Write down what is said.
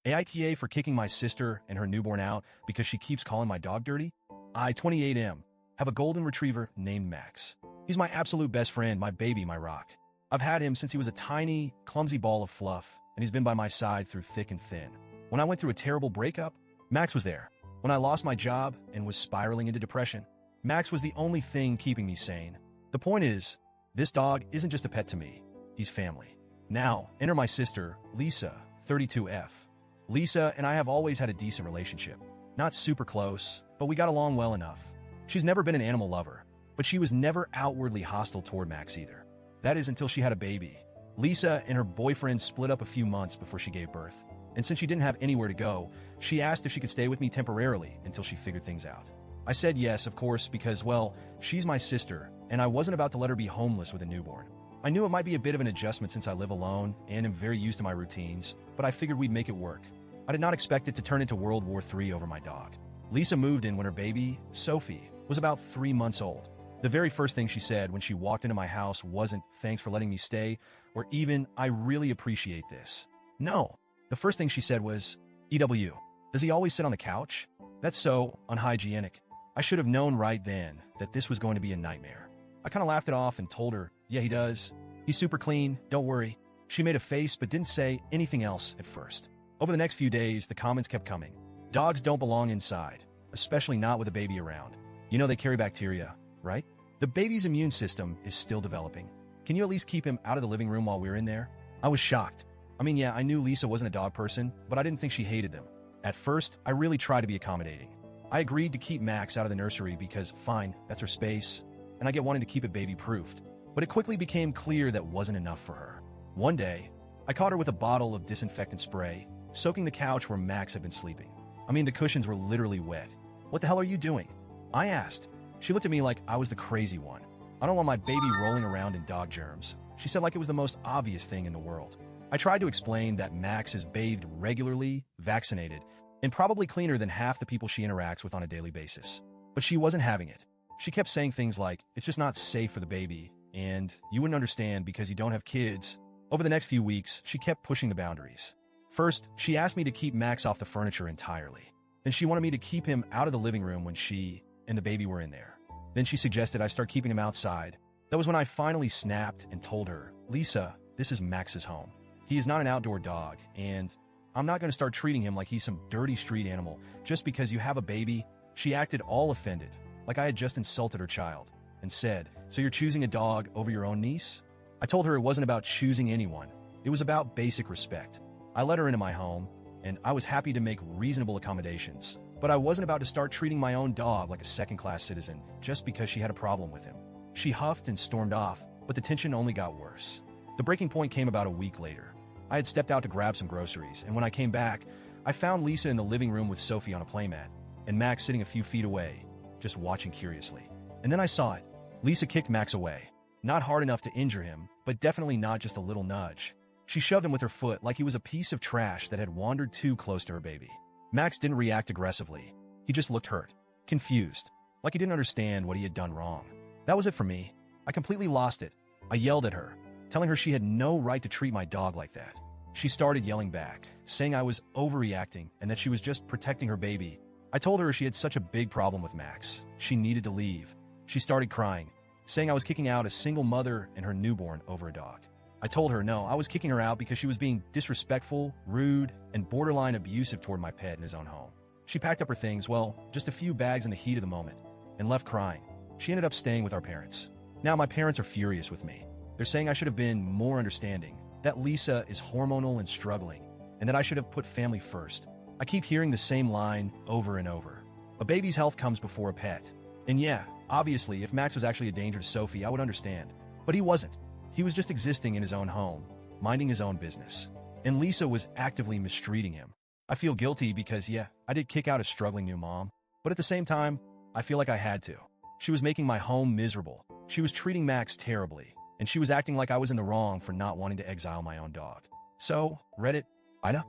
AITA for kicking my sister and her newborn out because she keeps calling my dog dirty? I, 28M, have a golden retriever named Max. He's my absolute best friend, my baby, my rock. I've had him since he was a tiny, clumsy ball of fluff, and he's been by my side through thick and thin. When I went through a terrible breakup, Max was there. When I lost my job and was spiraling into depression, Max was the only thing keeping me sane. The point is, this dog isn't just a pet to me. He's family. Now, enter my sister, Lisa, 32F. Lisa and I have always had a decent relationship. Not super close, but we got along well enough. She's never been an animal lover, but she was never outwardly hostile toward Max either. That is until she had a baby. Lisa and her boyfriend split up a few months before she gave birth, and since she didn't have anywhere to go, she asked if she could stay with me temporarily until she figured things out. I said yes, of course, because, well, she's my sister, and I wasn't about to let her be homeless with a newborn. I knew it might be a bit of an adjustment since I live alone and am very used to my routines, but I figured we'd make it work. I did not expect it to turn into World War III over my dog. Lisa moved in when her baby, Sophie, was about 3 months old. The very first thing she said when she walked into my house wasn't, "Thanks for letting me stay," or even, "I really appreciate this." No. The first thing she said was, "EW, does he always sit on the couch? That's so unhygienic." I should have known right then that this was going to be a nightmare. I kind of laughed it off and told her, "Yeah, he does. He's super clean, don't worry." She made a face but didn't say anything else at first. Over the next few days, the comments kept coming. Dogs don't belong inside, especially not with a baby around. You know they carry bacteria, right? The baby's immune system is still developing. Can you at least keep him out of the living room while we're in there? I was shocked. I mean, yeah, I knew Lisa wasn't a dog person, but I didn't think she hated them. At first, I really tried to be accommodating. I agreed to keep Max out of the nursery because, fine, that's her space, and I get wanting to keep it baby-proofed. But it quickly became clear that wasn't enough for her. One day, I caught her with a bottle of disinfectant spray, soaking the couch where Max had been sleeping. I mean, the cushions were literally wet. "What the hell are you doing?" I asked. She looked at me like I was the crazy one. "I don't want my baby rolling around in dog germs," she said, like it was the most obvious thing in the world. I tried to explain that Max is bathed regularly, vaccinated, and probably cleaner than half the people she interacts with on a daily basis. But she wasn't having it. She kept saying things like, "It's just not safe for the baby," and "You wouldn't understand because you don't have kids." Over the next few weeks, she kept pushing the boundaries. First, she asked me to keep Max off the furniture entirely. Then she wanted me to keep him out of the living room when she and the baby were in there. Then she suggested I start keeping him outside. That was when I finally snapped and told her, "Lisa, this is Max's home. He is not an outdoor dog, and I'm not going to start treating him like he's some dirty street animal just because you have a baby." She acted all offended, like I had just insulted her child, and said, "So you're choosing a dog over your own niece?" I told her it wasn't about choosing anyone. It was about basic respect. I let her into my home, and I was happy to make reasonable accommodations. But I wasn't about to start treating my own dog like a second-class citizen just because she had a problem with him. She huffed and stormed off, but the tension only got worse. The breaking point came about a week later. I had stepped out to grab some groceries, and when I came back, I found Lisa in the living room with Sophie on a playmat, and Max sitting a few feet away, just watching curiously. And then I saw it. Lisa kicked Max away. Not hard enough to injure him, but definitely not just a little nudge. She shoved him with her foot like he was a piece of trash that had wandered too close to her baby. Max didn't react aggressively. He just looked hurt, confused, like he didn't understand what he had done wrong. That was it for me. I completely lost it. I yelled at her, telling her she had no right to treat my dog like that. She started yelling back, saying I was overreacting and that she was just protecting her baby. I told her she had such a big problem with Max. She needed to leave. She started crying, saying I was kicking out a single mother and her newborn over a dog. I told her no, I was kicking her out because she was being disrespectful, rude, and borderline abusive toward my pet in his own home. She packed up her things, well, just a few bags in the heat of the moment, and left crying. She ended up staying with our parents. Now my parents are furious with me. They're saying I should have been more understanding, that Lisa is hormonal and struggling, and that I should have put family first. I keep hearing the same line over and over. A baby's health comes before a pet. And yeah, obviously, if Max was actually a danger to Sophie, I would understand. But he wasn't. He was just existing in his own home, minding his own business. And Lisa was actively mistreating him. I feel guilty because, yeah, I did kick out a struggling new mom. But at the same time, I feel like I had to. She was making my home miserable. She was treating Max terribly. And she was acting like I was in the wrong for not wanting to exile my own dog. So, Reddit, AITA?